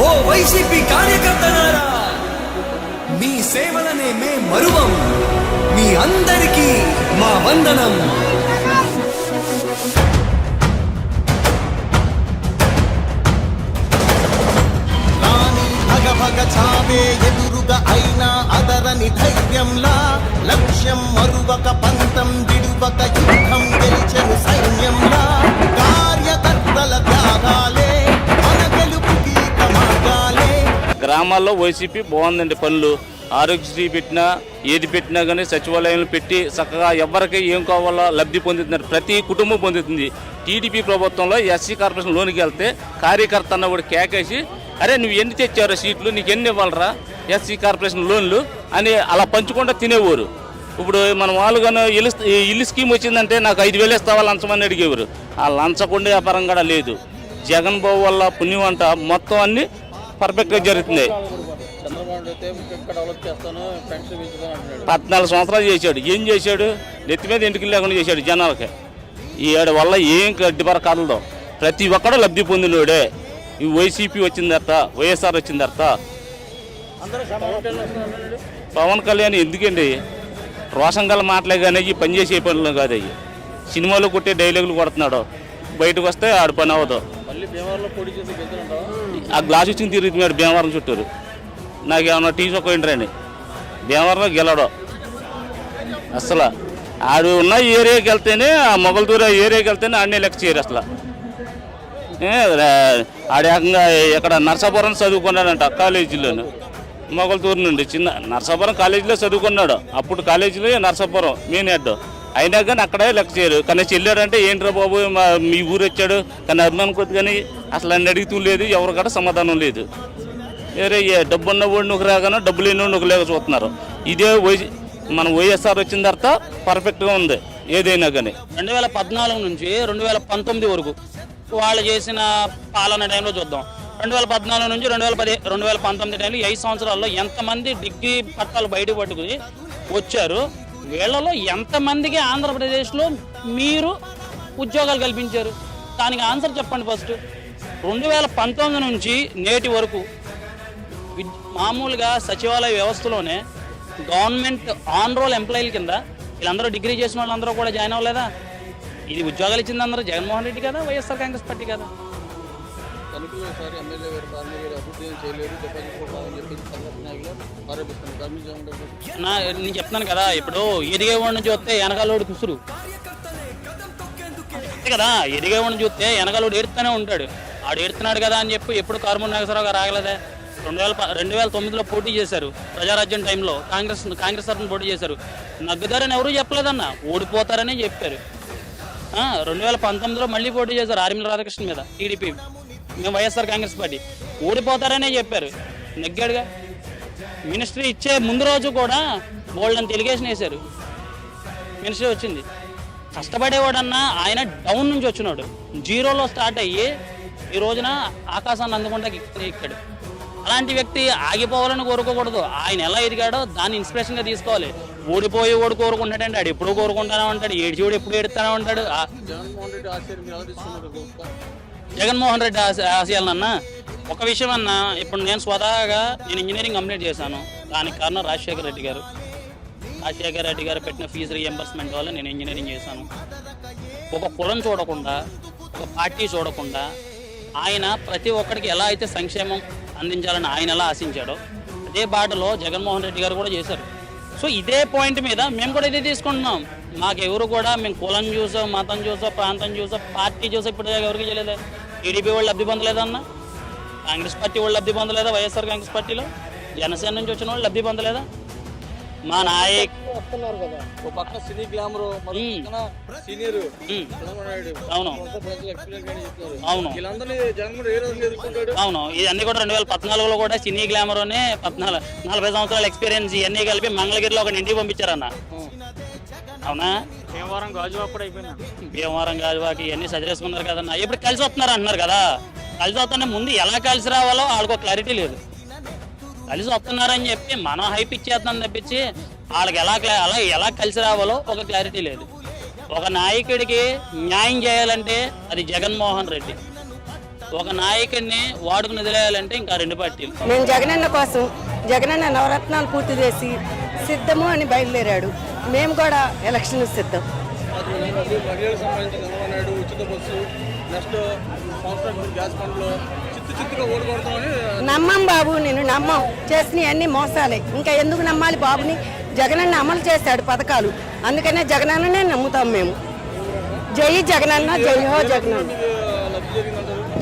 ఓ YCP కార్యకర్తలారా, మీ సేవలనే మే మరువం. మీ అందరికీ మా వందనం. చావే ఎదురుగా అయినా అదరని ధైర్యంలా, లక్ష్యం మరువక పంతం విడువక యుద్ధం గెలిచెను సైన్యంలా. కార్యకర్తల త్యాగాలే మన గెలుపుకి మార్గాలే. గ్రామాల్లో వైసీపీ బాగుందండి. పనులు ఆరోగ్యశ్రీ పెట్టినా ఏది పెట్టినా కానీ సచివాలయాలు పెట్టి చక్కగా ఎవరికి ఏం కావాలో లబ్ధి పొందుతున్నారు. ప్రతి కుటుంబం పొందుతుంది. టీడీపీ ప్రభుత్వంలో ఎస్సీ కార్పొరేషన్ లోనికి వెళ్తే కార్యకర్త అన్న కూడా కేకేసి, అరే నువ్వు ఎన్ని తెచ్చారో సీట్లు, నీకు ఎన్ని ఇవ్వాలరా ఎస్సీ కార్పొరేషన్ లోన్లు అని అలా పంచుకుంటూ తినేవారు. ఇప్పుడు మన వాళ్ళు కానీ ఇల్లు స్కీమ్ వచ్చిందంటే నాకు 5,000 ఇస్తావా లంచమని అడిగేవారు. ఆ లంచకుండా వ్యాపారం కూడా లేదు. జగన్ బాబు వల్ల పుణ్యం అంట మొత్తం అన్ని పర్ఫెక్ట్గా జరుగుతుంది. 14 సంవత్సరాలు చేశాడు. ఏం చేశాడు? నెత్తి మీద ఇంటికి లేకుండా చేశాడు జనాలకి. ఈ ఏడు వల్ల ఏం గడ్డిపర కాలదో ప్రతి ఒక్కడూ లబ్ధి పొందినోడే. ఈ వైసీపీ వచ్చిన తర్వాత, వైఎస్ఆర్ వచ్చిన తర్వాత పవన్ కళ్యాణ్ ఎందుకండి రోషం గల మాటలే కానీ ఈ పని చేసే పనులు కాదు. అయ్యి సినిమాలో కొట్టే డైలాగులు కొడుతున్నాడు. బయటకు వస్తే ఆడు పని అవ్వదు. ఆ గ్లాస్ ఇచ్చిన తిరుగుతున్నాడు భీమవరం చుట్టూరు. నాకేమన్నా టీ చొక్క ఏంటండి భీమవరంలో గెలవడం అసలు. ఆడు ఉన్న ఏరియాకి వెళ్తేనే, ఆ మొగల్తూరు ఏరియాకి వెళ్తేనే ఆడనే లెక్క చేయరు అసలు. ఆడేకంగా ఇక్కడ నర్సాపురం చదువుకున్నాడంట కాలేజీలోను. మొగల్తూరు నుండి చిన్న నర్సాపురం కాలేజీలో చదువుకున్నాడు. అప్పుడు కాలేజీలో నర్సాపురం మెయిన్ హెడ్ అయినా కానీ అక్కడే లెక్క చేయరు. కానీ చెల్లాడంటే ఏంట్రా బాబు మీ ఊరు వచ్చాడు కానీ అభిమానం కొద్ది కానీ అసలు అన్ని అడుగుతూ లేదు. ఎవరు కూడా సమాధానం లేదు. వేరే డబ్బు ఉన్న వాడిని ఒక రాగానే డబ్బు లేని వాడిని ఒక లేక చూస్తున్నారు. ఇదే మన వైఎస్ఆర్ వచ్చిన తర్వాత పర్ఫెక్ట్గా ఉంది ఏదైనా కానీ. 2014 నుంచి 2019 వరకు వాళ్ళు చేసిన పాలన టైంలో చూద్దాం. 2014 నుంచి 2019 టైంలో 5 సంవత్సరాల్లో ఎంతమంది డిగ్రీ పట్టాలు బయట పట్టుకుని వచ్చారు? వీళ్ళలో ఎంతమందికి ఆంధ్రప్రదేశ్లో మీరు ఉద్యోగాలు కల్పించారు? దానికి ఆన్సర్ చెప్పండి ఫస్ట్. 2019 నుంచి నేటి వరకు మామూలుగా సచివాలయ వ్యవస్థలోనే గవర్నమెంట్ ఆన్ రోల్ ఎంప్లాయీల కింద వీళ్ళందరూ డిగ్రీ చేసిన వాళ్ళందరూ కూడా జాయిన్ అవ్వలేదా? ఇది ఉద్యోగాలు ఇచ్చింది అందరూ జగన్మోహన్ రెడ్డి కదా, వైఎస్ఆర్ కాంగ్రెస్ పార్టీ కదా. నేను చెప్తున్నాను కదా, ఇప్పుడు ఎదిగేవాడిని చూస్తే వెనకాలోడు కుసురు కదా. ఎదిగేవాడిని చూస్తే వెనకాలోడు ఏడుతూనే ఉంటాడు. ఆడు ఏడుతున్నాడు కదా అని చెప్పి ఎప్పుడు కారుమూరి నాగేశ్వరరావు గారు ఆగలేదే. 2009లో పోటీ చేశారు. ప్రజారాజ్యం టైంలో కాంగ్రెస్ తరఫున పోటీ చేశారు. నగ్గుదారని ఎవరూ చెప్పలేదన్న, ఓడిపోతారని చెప్పారు. 2019లో మళ్ళీ పోటీ చేశారు ఆర్మీల రాధాకృష్ణ మీద టీడీపీ, మేము వైఎస్ఆర్ కాంగ్రెస్ పార్టీ. ఓడిపోతారనే చెప్పారు, నెగ్గాడుగా. మినిస్ట్రీ ఇచ్చే ముందు రోజు కూడా బోల్డ్ అంత ఎలిగేషన్ వేశారు. మినిస్ట్రీ వచ్చింది. కష్టపడేవాడన్నా ఆయన డౌన్ నుంచి వచ్చినాడు. జీరోలో స్టార్ట్ అయ్యి ఈ రోజున ఆకాశాన్ని అందుకుంటా ఎక్కాడు. అలాంటి వ్యక్తి ఆగిపోవాలని కోరుకోకూడదు. ఆయన ఎలా ఎదిగాడో దాన్ని ఇన్స్పిరేషన్గా తీసుకోవాలి. ఓడిపోయి కోరుకుంటాడంటే ఆడు ఎప్పుడు కోరుకుంటానే ఉంటాడు. ఏడ్చివాడు ఎప్పుడు ఏడుతానే ఉంటాడు. జగన్మోహన్ రెడ్డి ఆశయాలన్నా ఒక విషయం అన్నా, ఇప్పుడు నేను స్వతహాగా ఇంజనీరింగ్ కంప్లీట్ చేశాను. దానికి కారణం రాజశేఖర రెడ్డి గారు పెట్టిన ఫీజు రీఎంబర్స్మెంట్ వల్ల నేను ఇంజనీరింగ్ చేశాను. ఒక కులం చూడకుండా, ఒక పార్టీ చూడకుండా ఆయన ప్రతి ఒక్కడికి ఎలా అయితే సంక్షేమం అందించాలని ఆయన ఎలా ఆశించాడో అదే బాటలో జగన్మోహన్ రెడ్డి గారు కూడా చేశారు. సో ఇదే పాయింట్ మీద మేము కూడా ఇదే తీసుకుంటున్నాం. మాకెవరు కూడా మేము కులం చూసో, మతం చూసో, ప్రాంతం చూసో, పార్టీ చూసో ఇప్పుడు ఎవరికి చేయలేదా? టీడీపీ వాళ్ళు లబ్ధి పొందలేదన్న, కాంగ్రెస్ పార్టీ వాళ్ళు లబ్ధి పొందలేదా? వైఎస్ఆర్ కాంగ్రెస్ పార్టీలో జనసేన నుంచి వచ్చిన వాళ్ళు లబ్ధి పొందలేదా? మా నాయకులు వస్తున్నారు కదా, ఒక పక్క సినీ గ్లామర్, సీనియర్ అవును అవును అవును ఇవన్నీ కూడా 2014లో కూడా సినీ గ్లామర్ 40 సంవత్సరాల ఎక్స్పీరియన్స్ ఇవన్నీ కలిపి మంగళగిరిలో ఒక ఇంటికి పంపించారన్న. అవునా? భీమవరం గాజువాక కూడా అయిపోయినా, భీమవరం గాజువాకి ఇవన్నీ సజరేసుకున్నారు కదన్నా. ఇప్పుడు కలిసి వస్తున్నారు అంటున్నారు కదా. కలిసి వస్తున్నా ముందు ఎలా కలిసి రావాలో వాళ్ళకు క్లారిటీ లేదు. కలిసి వస్తున్నారని చెప్పి మనం హైప్ ఇచ్చేద్దాం తప్పించి వాళ్ళకి ఎలా కలిసి రావాలో ఒక క్లారిటీ లేదు. ఒక నాయకుడికి న్యాయం చేయాలంటే అది జగన్మోహన్ రెడ్డి. ఒక నాయకుడిని వాడుకుని వదిలేయాలంటే ఇంకా 2 పార్టీలు. మేము జగనన్న కోసం జగనన్న నవరత్నాలు పూర్తి చేసి సిద్ధము అని బయలుదేరాడు. మేము కూడా ఎలక్షన్ సిద్ధం. మహిళలకు సంబంధించిన చంద్రబాబు ఉచిత బస్సు నెక్స్ట్ సంవత్సరం గ్యాస్ బండ్లో చిత్తుగా ఓడిపోతామని నమ్మం బాబు, నేను నమ్మం. చేసినవి అన్ని మోసాలే. ఇంకా ఎందుకు నమ్మాలి బాబుని? జగనన్న అమలు చేశాడు పథకాలు, అందుకనే జగనన్ననే నమ్ముతాం మేము. జై జగనన్న, జై హో జగనన్న.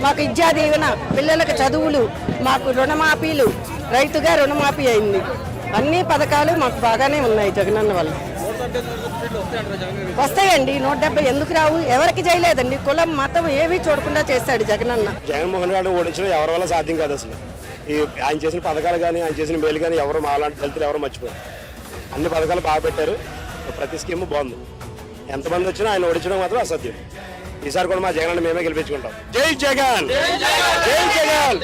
మాకు విద్యా దీవెన, పిల్లలకు చదువులు, మాకు రుణమాఫీలు, రైతుగా రుణమాఫీ అయింది. అన్ని పథకాలు మాకు బాగానే ఉన్నాయి జగనన్న వల్ల. వస్తాయండి. 170 ఎందుకు రావు? ఎవరికి చేయలేదండి. కులం మతం ఏమీ చూడకుండా చేశాడు జగనన్న. జగన్మోహన్ రెడ్డి ఓడించడం ఎవరి వల్ల సాధ్యం కాదు. అసలు ఆయన చేసిన పథకాలు కానీ ఆయన చేసిన మేలు కానీ ఎవరు మాలాంటి దళితులు ఎవరు మర్చిపోయారు. అన్ని పథకాలు బాగా పెట్టారు. ప్రతి స్కీమ్ బాగుంది. ఎంతమంది వచ్చినా ఆయన ఓడించడం మాత్రం అసాధ్యం. ఈసారి కూడా మా జగన్ మేమే గెలిపించుకుంటాం. జై జగన్, జై జగన్.